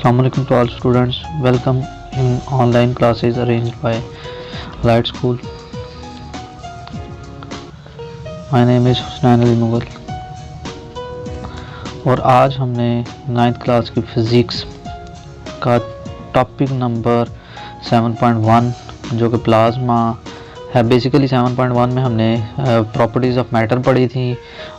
Assalamualaikum to all students. Welcome in online classes arranged by Light School. My name is Hussain Ali Mughal और आज हमने 9th class की physics का topic number 7.1 जो कि प्लाज्मा है। बेसिकली 7.1 में हमने प्रॉपर्टीज़ ऑफ मैटर पढ़ी थी,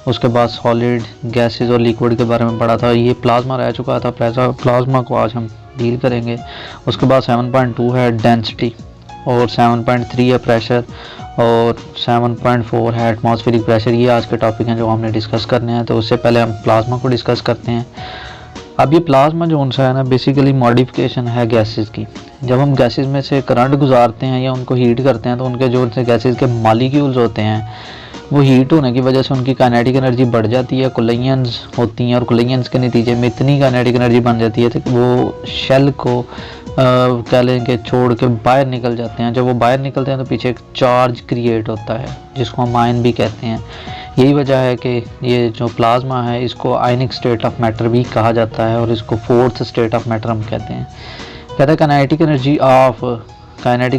उसके बाद सॉलिड, गैसेस और लिक्विड के बारे में पढ़ा था। ये प्लाज्मा रह चुका था, प्लाज्मा को आज हम डील करेंगे। उसके बाद 7.2 है डेंसिटी और 7.3 है प्रेशर और 7.4 है एटमॉस्फेरिक प्रेशर। ये आज के टॉपिक हैं जो हमने डिस्कस करने हैं। तो उससे पहले हम प्लाज्मा को डिस्कस करते हैं। अब ये प्लाज्मा जो उनसा है ना, बेसिकली मॉडिफिकेशन है गैसेस की। जब हम गैसेस में से करंट गुजारते हैं या उनको हीट करते हैं तो उनके जो गैसेस के मॉलिक्यूल्स होते हैं वो हीट होने की वजह से उनकी काइनेटिक एनर्जी बढ़ जाती है, कोलिजन्स होती हैं और कोलिजन्स के नतीजे में इतनी काइनेटिक एनर्जी बन जाती है कि वो शेल को कह लें कि छोड़ के बाहर निकल जाते हैं। जब वो बाहर निकलते हैं तो पीछे एक चार्ज क्रिएट होता है जिसको हम आयन भी कहते हैं। यही वजह है कि ये जो प्लाज्मा है इसको आयनिक स्टेट ऑफ मैटर भी कहा जाता है और इसको फोर्थ स्टेट ऑफ मैटर हम कहते हैं। कहते हैं kinetic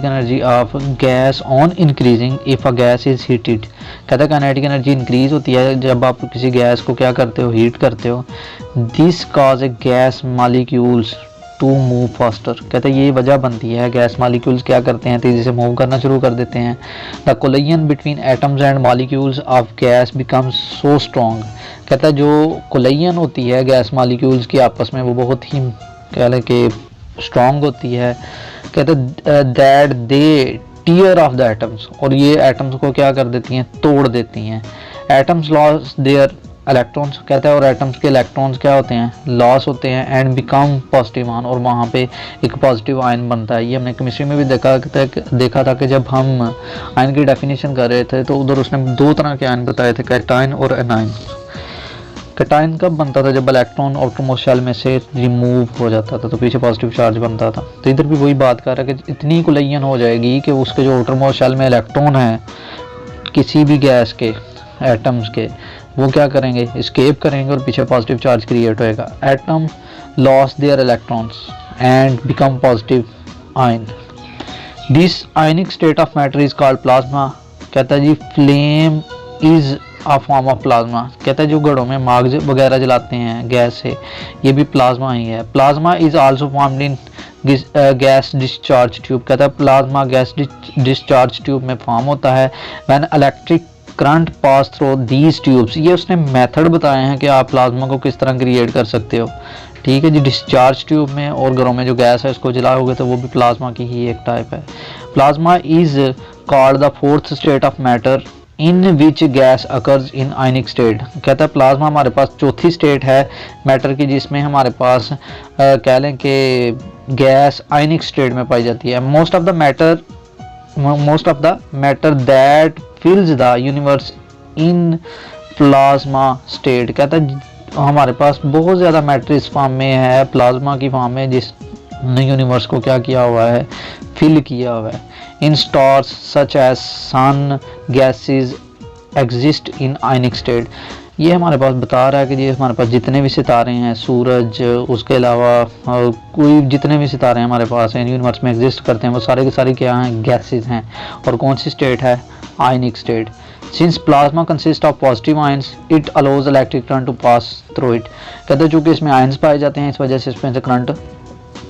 energy of gas on increasing if a gas is heated. कहते हैं काइनेटिक एनर्जी इंक्रीज होती है जब आप किसी गैस को क्या करते हो, हीट करते हो। This cause a gas molecules to move faster. कहते हैं ये वजह बनती है, गैस मॉलिक्यूल्स क्या करते हैं, तेज़ी से मूव करना शुरू कर देते हैं। The collision between atoms and molecules of gas becomes so strong. कहता है जो कोलिजन होती है गैस मॉलिक्यूल्स की आपस में वो बहुत ही कह लें कि स्ट्रॉन्ग होती है। कहते that they tear off the atoms, और ये एटम्स को क्या कर देती हैं, तोड़ देती हैं। Atoms loss their electrons. कहता है और एटम्स के इलेक्ट्रॉन्स क्या होते हैं, लॉस होते हैं एंड बिकम पॉजिटिव आयन, और वहाँ पे एक पॉजिटिव आयन बनता है। ये हमने केमिस्ट्री में भी देखा था कि जब हम आयन की डेफिनेशन कर रहे थे तो उधर उसने दो तरह के आयन बताए थे, कैटायन और एनायन। कैटायन कब बनता था, जब इलेक्ट्रॉन आउटरमोस्ट शेल में से रिमूव हो जाता था तो पीछे पॉजिटिव चार्ज बनता था। तो इधर भी वही बात कर रहा है कि इतनी कोलिजन हो जाएगी कि उसके जो आउटरमोस्ट शेल में इलेक्ट्रॉन है किसी भी गैस के एटम्स के, वो क्या करेंगे, एस्केप करेंगे और पीछे पॉजिटिव चार्ज क्रिएट होएगा। Atom loss their electrons and become positive ion. This ionic state of matter is called plasma. कहता है जी flame is a form of plasma. कहता है जो घड़ों में मार्ग वगैरह जलाते हैं गैस से, ये भी प्लाज्मा ही है। Plasma is also formed in gas discharge tube. कहता है प्लाज्मा गैस डिस्चार्ज ट्यूब में फॉर्म होता है when electric current pass through these tubes. ये उसने मेथड बताए हैं कि आप प्लाज्मा को किस तरह क्रिएट कर सकते हो। ठीक है जी, डिस्चार्ज ट्यूब में और घरों में जो गैस है उसको जलाओगे तो वो भी प्लाज्मा की ही एक टाइप है। Plasma is called the fourth state of matter in which gas occurs in ionic state. कहता है प्लाज्मा हमारे पास चौथी स्टेट है मैटर की जिसमें हमारे पास कह लें कि गैस आयनिक स्टेट में पाई जाती है। Most of the matter that फिल्स the universe in plasma state. कहता है हमारे पास बहुत ज़्यादा मैटर इस फॉर्म में है, प्लाज्मा की फॉर्म में, जिसने यूनिवर्स को क्या किया हुआ है, फिल किया हुआ है। In stars such as sun gases exist in ionic state. ये हमारे पास बता रहा है कि ये हमारे पास जितने भी सितारे हैं, सूरज, उसके अलावा कोई जितने भी सितारे हैं हमारे पास हैं यूनिवर्स में एग्जिस्ट करते हैं, वो सारे के सारे क्या हैं, गैसेस हैं। और कौन सी स्टेट है, ionic state. Since plasma consist of positive ions it allows electric current to pass through it. कहते हैं चूँकि इसमें आयंस पाए जाते हैं इस वजह से इसमें से करंट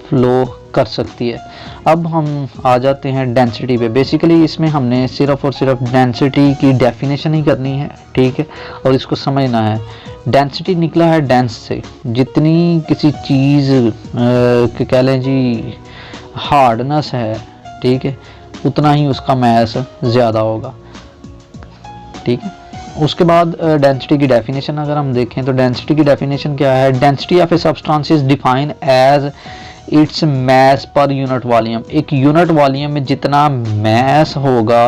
फ्लो कर सकती है। अब हम आ जाते हैं डेंसिटी पे। बेसिकली इसमें हमने सिर्फ और सिर्फ डेंसिटी की डेफिनेशन ही करनी है, ठीक है, और इसको समझना है। डेंसिटी निकला है डेंस से, जितनी किसी चीज़ कह लें जी हार्डनेस है, ठीक है, उतना ही उसका मैस ज़्यादा होगा। ठीक है, उसके बाद डेंसिटी की डेफिनेशन अगर हम देखें तो डेंसिटी की डेफिनेशन क्या है, density of a substance is defined as its mass per unit volume. एक यूनिट वॉल्यूम में जितना मैस होगा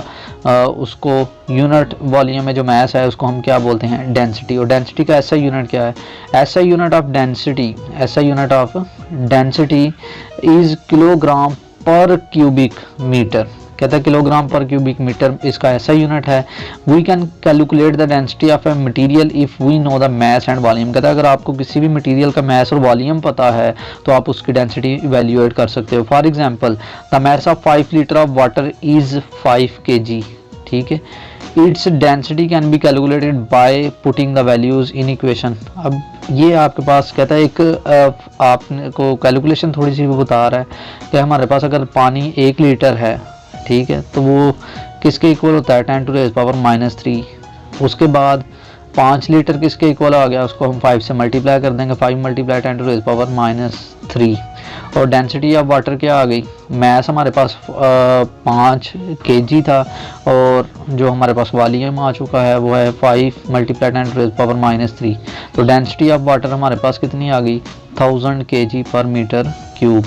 उसको यूनिट वॉल्यूम में जो मैस है उसको हम क्या बोलते हैं, डेंसिटी। और डेंसिटी का ऐसा यूनिट क्या है, ऐसा unit of density is kilogram पर क्यूबिक मीटर। कहता है किलोग्राम पर क्यूबिक मीटर इसका ऐसा यूनिट है। We can calculate the density of a material if we know the mass and volume. कहता है अगर आपको किसी भी मटेरियल का मैस और वॉल्यूम पता है तो आप उसकी डेंसिटी इवेल्यूएट कर सकते हो। For example the mass of 5 litre of water is 5 kg, ठीक है। Its density can be calculated by putting the values in equation. अब ये आपके पास कहता है एक आपने को कैलकुलेशन थोड़ी सी वो बता रहा है कि हमारे पास अगर पानी 1 लीटर है, ठीक है, तो वो किसके इक्वल होता है 10⁻⁻³ उसके बाद 5 लीटर किसके इक्वल आ गया, उसको हम 5 से मल्टीप्लाई कर देंगे, 5 × 10⁻⁻³ और डेंसिटी ऑफ वाटर क्या आ गई, मैस हमारे पास 5 kg था और जो हमारे पास वॉल्यूम आ चुका है वो है 5 × 10⁻⁻³ तो डेंसिटी ऑफ वाटर हमारे पास कितनी आ गई 1000 kg/m³,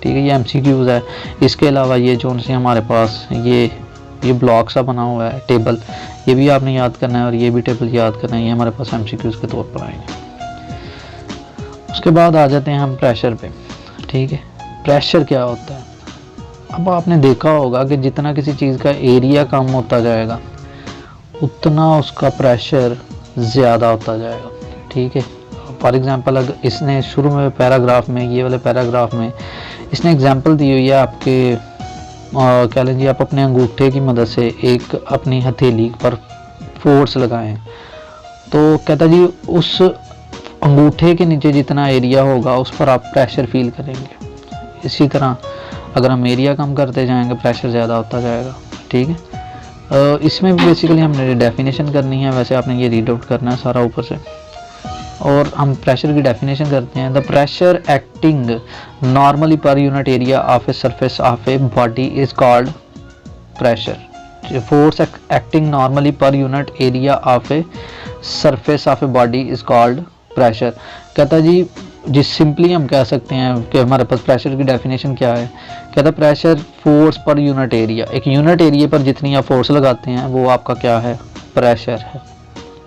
ठीक है। ये MCQs है। इसके अलावा ये जो से हमारे पास ये ब्लॉक सा बना हुआ है टेबल, ये भी आपने याद करना है और ये भी टेबल याद करना है, ये हमारे पास MCQs के तौर पर आएंगे। उसके बाद आ जाते हैं हम प्रेशर पे, ठीक है। प्रेशर क्या होता है, अब आपने देखा होगा कि जितना किसी चीज़ का एरिया कम होता जाएगा उतना उसका प्रेशर ज़्यादा होता जाएगा, ठीक है। फॉर एग्जांपल अगर इसने शुरू में पैराग्राफ में, ये वाले पैराग्राफ में इसने एग्जांपल दी हुई है आपके कह लीजिए आप अपने अंगूठे की मदद से एक अपनी हथेली पर फोर्स लगाएं तो कहता जी उस अंगूठे के नीचे जितना एरिया होगा उस पर आप प्रेशर फील करेंगे। इसी तरह अगर हम एरिया कम करते जाएंगे प्रेशर ज़्यादा होता जाएगा, ठीक है। इसमें बेसिकली हमने डेफिनेशन करनी है, वैसे आपने ये रीड आउट करना है सारा ऊपर से, और हम प्रेशर की डेफिनेशन करते हैं। The pressure acting normally per unit area of a surface of a body is called pressure. Force acting normally per unit area of a surface of a body is called pressure. कहता जी जिस simply हम कह सकते हैं कि हमारे पास pressure की definition क्या है, कहता pressure force per unit area, एक यूनिट एरिया पर जितनी आप फोर्स लगाते हैं वो आपका क्या है, प्रेशर है।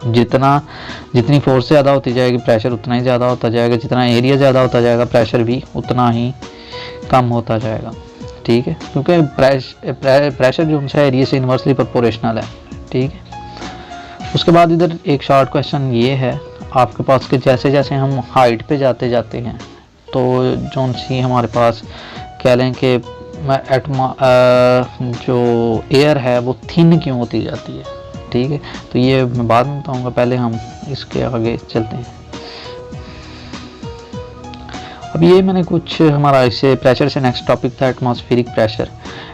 जितनी फोर्स ज़्यादा होती जाएगी प्रेशर उतना ही ज़्यादा होता जाएगा, जितना एरिया ज़्यादा होता जाएगा प्रेशर भी उतना ही कम होता जाएगा, ठीक है, क्योंकि प्रेशर जो है एरिया से इन्वर्सली प्रोपोर्शनल है, ठीक है। उसके बाद इधर एक शॉर्ट क्वेश्चन ये है आपके पास कि जैसे जैसे हम हाइट पे जाते जाते हैं तो जो सी हमारे पास कह लें कि जो एयर है वो थिन क्यों होती जाती है, ठीक है, तो ये मैं बाद में बताऊंगा, पहले हम इसके आगे चलते हैं। अब ये मैंने कुछ हमारा इससे प्रेशर से नेक्स्ट टॉपिक था एटमॉस्फेरिक प्रेशर।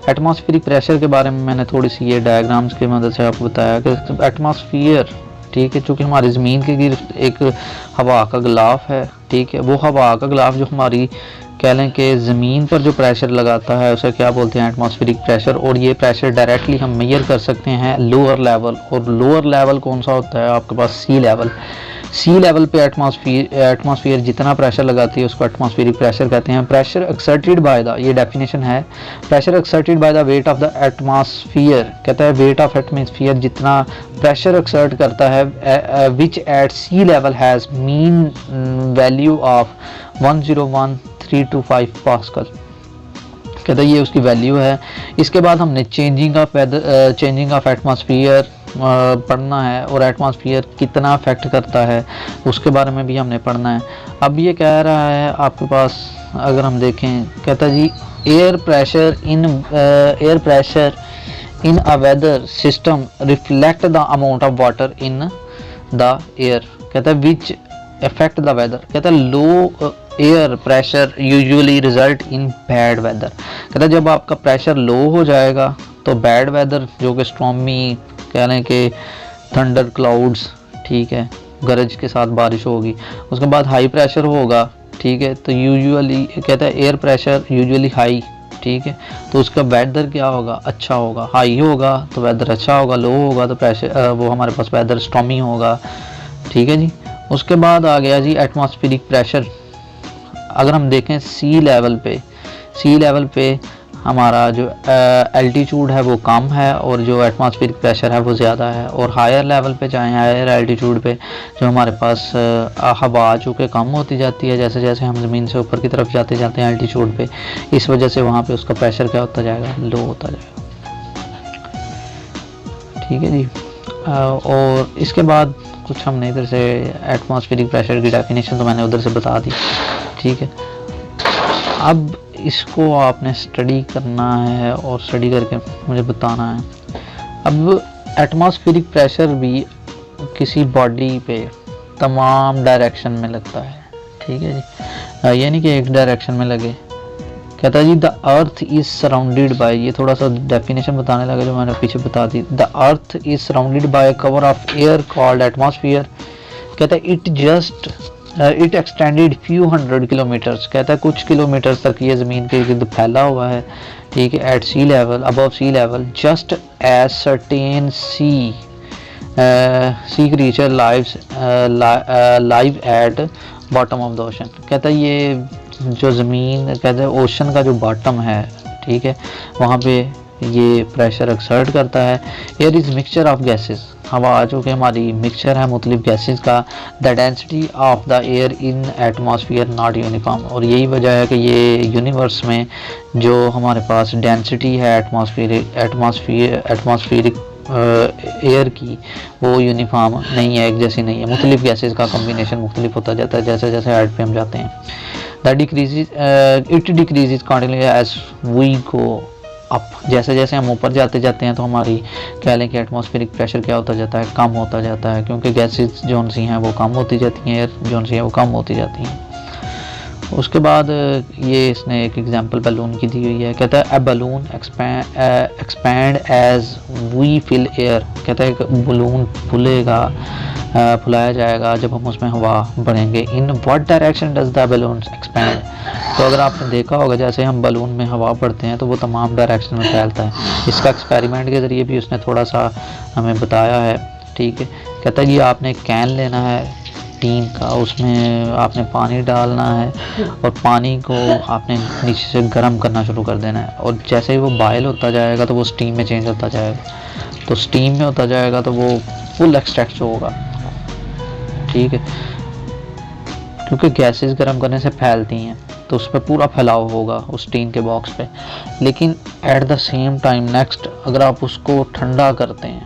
एटमॉस्फेरिक प्रेशर के बारे में मैंने थोड़ी सी ये डायग्राम्स की मदद से आपको बताया कि एटमॉस्फेयर, ठीक है, चूँकि हमारी ज़मीन के गिर्द एक हवा का गिलाफ है, ठीक है, वो हवा का गिलाफ जो हमारी कह लें कि ज़मीन पर जो प्रेशर लगाता है उसे क्या बोलते हैं, एटमॉस्फेरिक प्रेशर। और ये प्रेशर डायरेक्टली हम मेजर कर सकते हैं लोअर लेवल, और लोअर लेवल कौन सा होता है आपके पास, सी लेवल। सी लेवल पे एटमॉस्फेयर जितना प्रेशर लगाती है उसको एटमॉस्फेरिक प्रेशर कहते हैं। प्रेशर एक्सर्टेड बाय द, ये डेफिनेशन है, pressure exerted by the weight of the atmosphere, कहता है वेट ऑफ एटमॉस्फेयर जितना प्रेशर एक्सर्ट करता है which at sea level has mean value of 101,325 pascal, कहता है ये उसकी वैल्यू है। इसके बाद हमने चेंजिंग ऑफ एटमॉस्फेयर पढ़ना है और एटमॉस्फेयर कितना अफेक्ट करता है उसके बारे में भी हमने पढ़ना है। अब ये कह रहा है आपके पास अगर हम देखें, कहता जी air pressure in a weather system reflect the amount of water in the air, कहता है विच अफेक्ट द वेदर, कहता है low air pressure usually result in bad weather, कहता है जब आपका प्रेशर लो हो जाएगा तो बैड वेदर जो कि स्टॉर्मी कह लें कि थंडर क्लाउड्स, ठीक है, गरज के साथ बारिश होगी। उसके बाद हाई प्रेशर होगा, ठीक है, तो यूजुअली कहता है एयर प्रेशर यूजुअली हाई, ठीक है, तो उसका वेदर क्या होगा, अच्छा होगा। हाई होगा तो वेदर अच्छा होगा, लो होगा तो प्रेशर वो हमारे पास वेदर स्टॉर्मी होगा, ठीक है जी। उसके बाद आ गया जी एटमॉस्फेरिक प्रेशर। अगर हम देखें सी लेवल पे हमारा जो एल्टीट्यूड है वो कम है और जो एटमॉस्फेरिक प्रेशर है वो ज़्यादा है, और हायर लेवल पे जाएँ, हायर एल्टीट्यूड पे जो हमारे पास हवा चूँकि कम होती जाती है जैसे जैसे हम ज़मीन से ऊपर की तरफ जाते हैं एल्टीट्यूड पे, इस वजह से वहाँ पे उसका प्रेशर क्या होता जाएगा, लो होता जाएगा। ठीक है जी। और इसके बाद कुछ हमने इधर से एटमॉस्फेरिक प्रेशर की डेफिनेशन तो मैंने उधर से बता दी, ठीक है। अब इसको आपने स्टडी करना है और स्टडी करके मुझे बताना है। अब एटमॉस्फेरिक प्रेशर भी किसी बॉडी पे तमाम डायरेक्शन में लगता है, ठीक है जी। ये नहीं कि एक डायरेक्शन में लगे। कहता है जी the earth is surrounded by, ये थोड़ा सा डेफिनेशन बताने लगा जो मैंने पीछे बता दी। The earth is surrounded by cover of air called atmosphere. कहता है it extended few hundred kilometres. कहता है कुछ किलोमीटर तक ये ज़मीन के इर्द फैला हुआ है, ठीक है। At sea level, above sea level, just as certain sea creature live at bottom of the ocean. कहता है ये जो ज़मीन, कहता है ओशन का जो बॉटम है, ठीक है, वहाँ पे ये प्रेशर एक्सर्ट करता है। Air is mixture of gases, हवा जो कि हमारी मिक्सचर है मुख्तलिफ गैसेस का। The density of the air in atmosphere not uniform, और यही वजह है कि ये यूनिवर्स में जो हमारे पास डेंसिटी है एटमॉस्फेरिक एयर की, वो यूनिफॉर्म नहीं है, एक जैसी नहीं है। मुख्तलिफ गैसेस का कम्बिनेशन मुख्तलिफ होता जाता है जैसे जैसे हाइट पे हम जाते हैं। The it decreases continuously as we go up, जैसे जैसे हम ऊपर जाते जाते हैं तो हमारी कह लें कि एटमॉस्फेरिक प्रेशर क्या होता जाता है, कम होता जाता है, क्योंकि गैसेस जोन सी हैं वो कम होती जाती हैं, एयर जोन सी है वो कम होती जाती हैं। उसके बाद ये इसने एक एग्जांपल बलून की दी हुई है। कहता है a balloon expand as we fill air. कहता है बलून फुलाया जाएगा जब हम उसमें हवा भरेंगे। In what direction does the balloon expand. तो अगर आपने देखा होगा जैसे हम बलून में हवा भरते हैं तो वो तमाम डायरेक्शन में फैलता है। इसका एक्सपेरिमेंट के ज़रिए भी उसने थोड़ा सा हमें बताया है, ठीक है। कहता है कि आपने कैन लेना है टीन का, उसमें आपने पानी डालना है और पानी को आपने नीचे से गर्म करना शुरू कर देना है, और जैसे ही वो बॉयल होता जाएगा तो वो स्टीम में चेंज होता जाएगा। तो स्टीम में होता जाएगा तो वो फुल एक्सट्रैक्ट होगा, ठीक है, क्योंकि गैसेस गर्म करने से फैलती हैं तो उस पर पूरा फैलाव होगा उस टीन के बॉक्स पे। लेकिन at the same time next अगर आप उसको ठंडा करते हैं,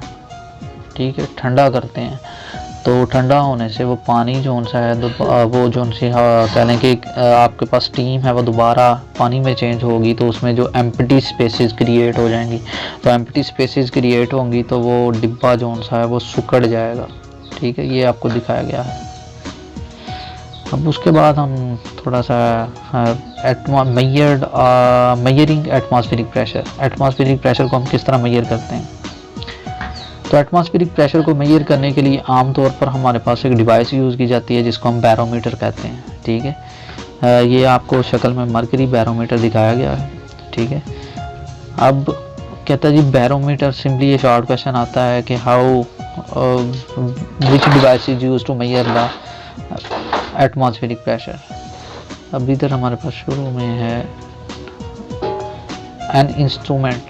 ठीक है, ठंडा करते हैं तो ठंडा होने से वो पानी जो सा है वो जो सी कह लें कि आपके पास स्टीम है वो दोबारा पानी में चेंज होगी, तो उसमें जो एम्प्टी स्पेसेस क्रिएट हो जाएंगी। तो एम्प्टी स्पेसेस क्रिएट होंगी तो वो डिब्बा जो सा है वो सुकड़ जाएगा, ठीक है। ये आपको दिखाया गया है। अब उसके बाद हम थोड़ा सा measuring atmospheric pressure. Atmospheric pressure को हम किस तरह मेजर करते हैं। तो एटमॉस्फेरिक प्रेशर को मेजर करने के लिए आमतौर पर हमारे पास एक डिवाइस यूज़ की जाती है जिसको हम बैरोमीटर कहते हैं, ठीक है। ये आपको शक्ल में मरकरी बैरोमीटर दिखाया गया है, ठीक है। अब कहता है जी बैरोमीटर, सिंपली ये शॉर्ट क्वेश्चन आता है कि how which device is use to measure the atmospheric pressure. अब इधर हमारे पास शुरू में है an instrument,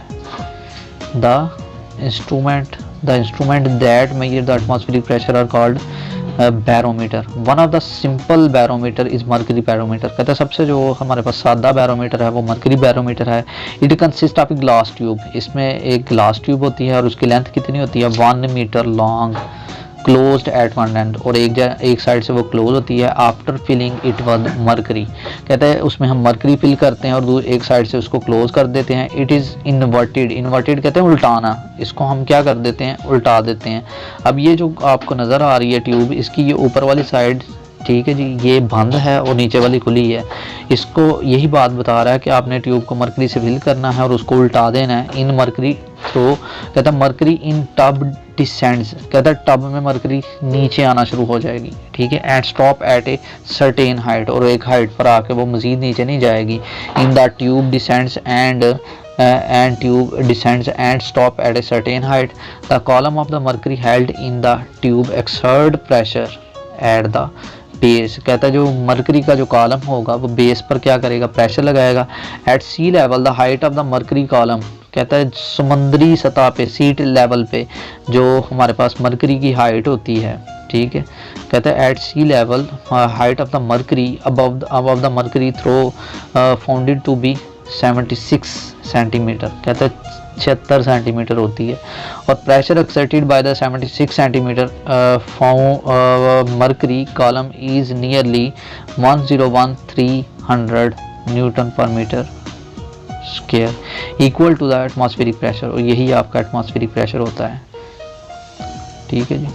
the instrument that measure the atmospheric pressure are called barometer. One of the simple barometer is mercury barometer. कहता है सबसे जो हमारे पास सादा बैरोमीटर है वो मरकरी बैरोमीटर है। It consist of a glass tube, इसमें एक ग्लास ट्यूब होती है और उसकी लेंथ कितनी होती है 1 metre long, closed at one end, और एक साइड से वो क्लोज होती है। After filling it with mercury, कहता है उसमें हम मरकरी फिल करते हैं और एक साइड से उसको क्लोज कर देते हैं। इट इज़ इन्वर्टेड कहते हैं उल्टाना, इसको हम क्या कर देते हैं उल्टा देते हैं। अब ये जो आपको नज़र आ रही है ट्यूब, इसकी ये ऊपर वाली साइड, ठीक है जी, ये बंद है और नीचे वाली खुली है। इसको यही बात बता रहा है कि आपने ट्यूब को मरकरी से फिल करना है और उसको उल्टा देना है इन मरकरी। तो कहता है मरकरी इन टब डिसेंड्स, कहता है टब में मरकरी नीचे आना शुरू हो जाएगी, ठीक है। And stop at a certain height, और एक हाइट पर आके वो मजीद नीचे नहीं जाएगी। In the tube descends and tube descends and stop at a certain height. The column of the mercury held in the tube exert pressure at the base. कहता है जो मरकरी का जो कॉलम होगा वो बेस पर क्या करेगा, प्रेशर लगाएगा। At sea level the height of the mercury column, कहता है समुद्री सतह पे, सीट लेवल पे जो हमारे पास मरकरी की हाइट होती है, ठीक है। कहता है at sea level height of the mercury above the mercury throw founded to be 76 centimetre. कहता है 76 सेंटीमीटर होती है। और pressure exerted by the 76 centimetre mercury column is nearly 101,300 newton per metre square equal to the atmospheric pressure. और यही आपका atmospheric pressure होता है। ठीक है जी।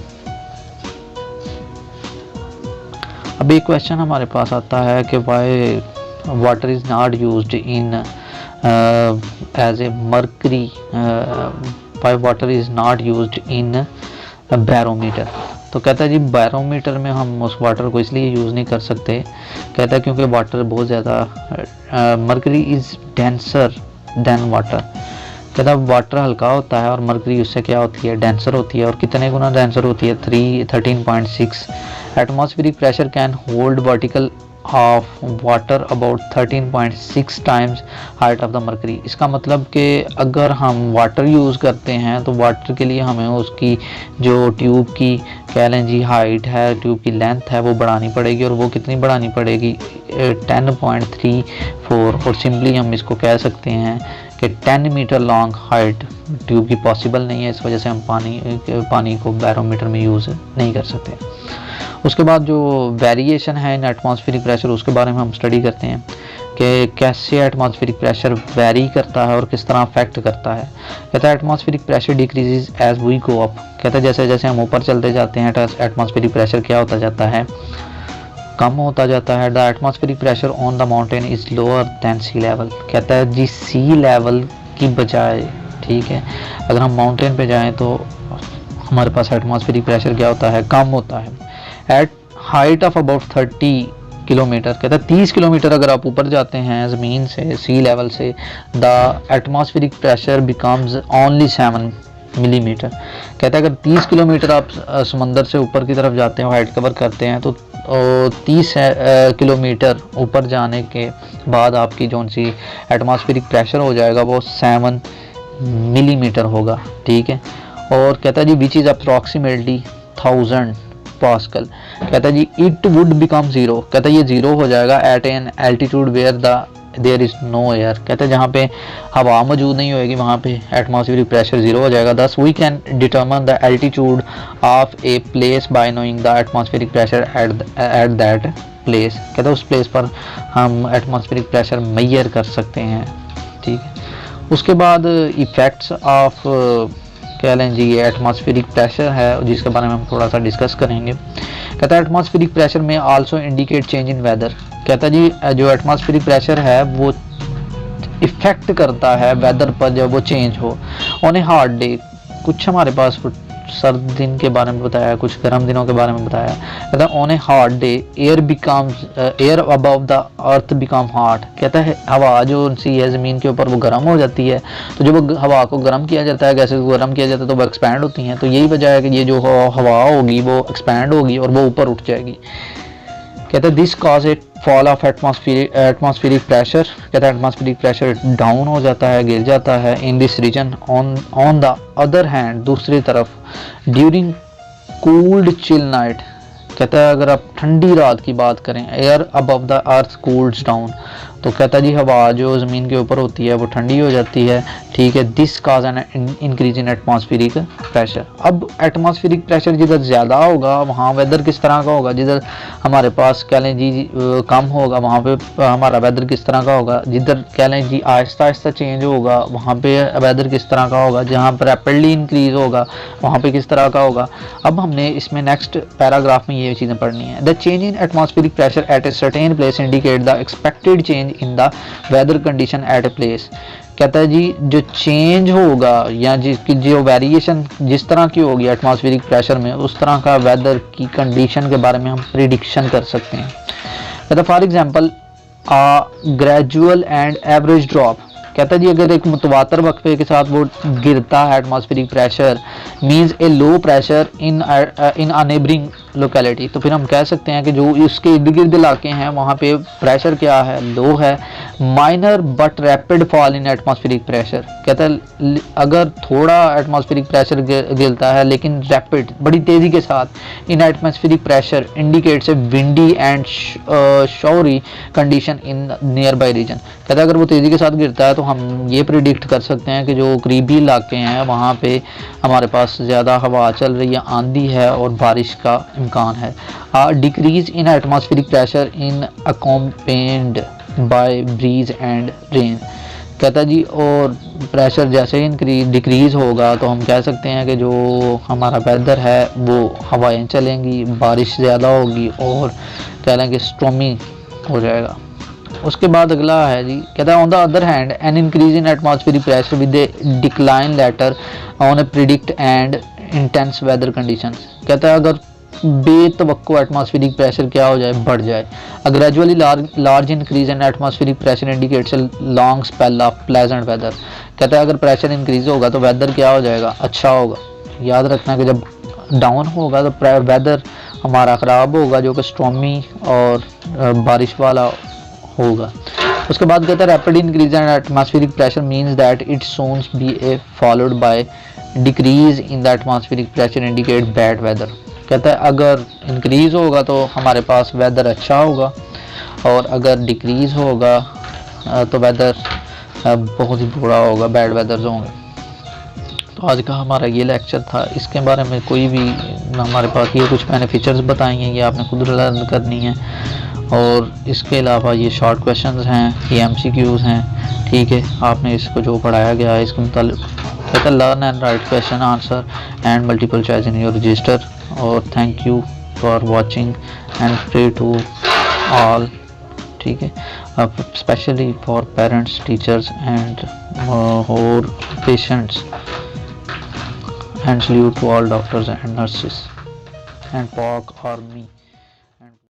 अब एक क्वेश्चन हमारे पास आता है कि why water is not used in as a mercury, why water is not used in barometer. तो कहता है जी बैरोमीटर में हम उस वाटर को इसलिए यूज़ नहीं कर सकते, कहता है क्योंकि वाटर बहुत ज़्यादा mercury is denser then water. कहता है वाटर हल्का होता है और मर्करी उससे क्या होती है, डेंसर होती है। और कितने गुना डेंसर होती है, 13.6। Atmospheric pressure can hold vertical of water about 13.6 times height of the mercury. इसका मतलब कि अगर हम वाटर यूज़ करते हैं तो वाटर के लिए हमें उसकी जो ट्यूब की कह लें जी हाइट है, ट्यूब की लेंथ है, वो बढ़ानी पड़ेगी। और वो कितनी बढ़ानी पड़ेगी, 10.34। और सिंपली हम इसको कह सकते हैं कि 10 मीटर लॉन्ग हाइट ट्यूब की पॉसिबल नहीं है। इस वजह से हम पानी को बैरोमीटर में यूज़ नहीं कर सकते। उसके बाद जो वेरिएशन है इन एटमॉस्फेरिक प्रेशर, उसके बारे में हम स्टडी करते हैं कि कैसे एटमॉस्फेरिक प्रेशर वेरी करता है और किस तरह अफेक्ट करता है। कहता है atmospheric pressure decreases as we go up. कहता है जैसे जैसे हम ऊपर चलते जाते हैं एटमॉस्फेरिक प्रेशर क्या होता जाता है, कम होता जाता है। The atmospheric pressure on the mountain is lower than sea level. कहता है जी सी लेवल की बजाय, ठीक है, अगर हम माउंटेन पे जाएं तो हमारे पास एटमॉस्फेरिक प्रेशर क्या होता है, कम होता है। At height of about 30 kilometre, कहता है 30 किलोमीटर अगर आप ऊपर जाते हैं ज़मीन से, सी लेवल से, the atmospheric pressure becomes only 7 millimetre. कहता है अगर 30 किलोमीटर आप समंदर से ऊपर की तरफ जाते हैं, हाइट कवर करते हैं, तो 30 किलोमीटर ऊपर जाने के बाद आपकी जो सी एटमॉस्फेरिक प्रेशर हो जाएगा वो 7 मिलीमीटर होगा। ठीक है। और कहता है जी विच इज़ अप्रॉक्सीमेटली 1000 पास्कल। कहता है जी इट वुड बिकम ज़ीरो। कहता है ये ज़ीरो हो जाएगा at an altitude where there is no air. कहते हैं जहाँ पे हवा मौजूद नहीं होएगी वहाँ पे एटमॉस्फेरिक प्रेशर ज़ीरो हो जाएगा। Thus we can determine the altitude of a place by knowing the atmospheric pressure at that place. कहते हैं उस प्लेस पर हम एटमॉस्फेरिक प्रेशर मेजर कर सकते हैं। ठीक है। उसके बाद इफ़ेक्ट्स ऑफ कह लें जी ये एटमॉस्फेरिक प्रेशर है जिसके बारे में हम थोड़ा सा डिस्कस करेंगे। कहता है atmospheric pressure may also indicate change in weather. कहता है जी जो एटमॉस्फेरिक प्रेशर है वो इफेक्ट करता है वेदर पर जब वो चेंज हो। ऑन ए हॉट डे, कुछ हमारे पास सर्द दिन के बारे में बताया, कुछ गर्म दिनों के बारे में बताया। कहता है on A hot day air above the earth become hot. कहता है हवा जो सी है ज़मीन के ऊपर वो गर्म हो जाती है, तो जब वो हवा को गर्म किया जाता है, गैसेस को गर्म किया जाता है तो वो एक्सपैंड होती हैं। तो यही वजह है कि ये जो हवा होगी वो एक्सपैंड होगी और वो ऊपर उठ जाएगी। कहता है this cause A fall of atmospheric pressure. कहता है एटमॉस्फेरिक प्रेशर डाउन हो जाता है, गिर जाता है in this region. On the other hand, दूसरी तरफ, ड्यूरिंग कूल्ड चिल नाइट। कहता है अगर आप ठंडी रात की बात करें, air above the earth cools down, तो कहता है जी हवा जो ज़मीन के ऊपर होती है वो ठंडी हो जाती है। ठीक है। This cause N increase in atmospheric pressure. अब एटमॉस्फेरिक प्रेशर जिधर ज़्यादा होगा वहाँ वेदर किस तरह का होगा, जिधर हमारे पास कह लें जी कम होगा वहाँ पे हमारा वेदर किस तरह का होगा, जिधर कह लें जी आहिस्ता आहिस्ता चेंज होगा वहाँ पे वेदर किस तरह का होगा, जहाँ पर रैपिडली इंक्रीज होगा वहाँ पे किस तरह का होगा। अब हमने इसमें नेक्स्ट पैराग्राफ में ये चीज़ें पढ़नी है। The change in atmospheric pressure at a certain place indicate the expected change in the weather condition at a place. कहता है जी जो चेंज होगा या जिसकी जो वेरिएशन जिस तरह की होगी एटमॉस्फेरिक प्रेशर में, उस तरह का वेदर की कंडीशन के बारे में हम प्रिडिक्शन कर सकते हैं। कहता है for example gradual and average drop. कहता है जी अगर एक मुतवातर वक्फे के साथ वो गिरता है atmospheric pressure means A low pressure in a neighbouring locality, तो फिर हम कह सकते हैं कि जो इसके इर्द गिर्द इलाके हैं वहाँ पे प्रेशर क्या है, लो है। Minor but rapid fall in atmospheric pressure. कहता है अगर थोड़ा एटमॉस्फेरिक प्रेशर गिरता है लेकिन रैपिड बड़ी तेज़ी के साथ in atmospheric pressure indicates a windy and showery condition in nearby region. कहता है अगर वो तेज़ी के साथ गिरता है तो तो हम ये प्रिडिक्ट कर सकते हैं कि जो करीबी इलाके हैं वहाँ पे हमारे पास ज़्यादा हवा चल रही है, आंधी है और बारिश का इम्कान है। Decrease in atmospheric pressure in accompanied by breeze and rain. कहता है जी, और प्रेशर जैसे ही डिक्रीज़ होगा तो हम कह सकते हैं कि जो हमारा वेदर है वो हवाएं चलेंगी, बारिश ज़्यादा होगी और कह लें कि स्टॉर्मी हो जाएगा। उसके बाद अगला है जी, कहता है on the other hand an increase in atmospheric pressure with a decline later on a predict and intense weather conditions. कहता है अगर बेतवक्को एटमॉस्फेरिक प्रेशर क्या हो जाए, बढ़ जाए। A gradually large increase in atmospheric pressure indicates long spell of pleasant weather. कहता है अगर प्रेशर इंक्रीज होगा तो वेदर क्या हो जाएगा, अच्छा होगा। याद रखना कि जब डाउन होगा तो वेदर हमारा ख़राब होगा, जो कि स्टॉर्मी और बारिश वाला होगा। उसके बाद कहता है rapid increase in atmospheric pressure means that it soon be a followed by decrease in the atmospheric pressure indicate bad weather. कहता है अगर इंक्रीज़ होगा तो हमारे पास वेदर अच्छा होगा और अगर डिक्रीज़ होगा तो वेदर बहुत ही बुरा होगा, बैड वेदर्स होंगे। तो आज का हमारा ये लेक्चर था। इसके बारे में कोई भी हमारे पास ये कुछ मैंने फीचर्स बताई हैं, ये आपने खुद लर्न करनी है। और इसके अलावा ये शॉर्ट क्वेश्चंस हैं, ये MCQs हैं, ठीक है। आपने इसको जो पढ़ाया गया है इसके मुताबिक कहता है learn and write question answer and multiple choice in your register. और thank you for watching and pray to all, ठीक है, specially for parents, teachers and और patients, and salute to all doctors and nurses and Pak army.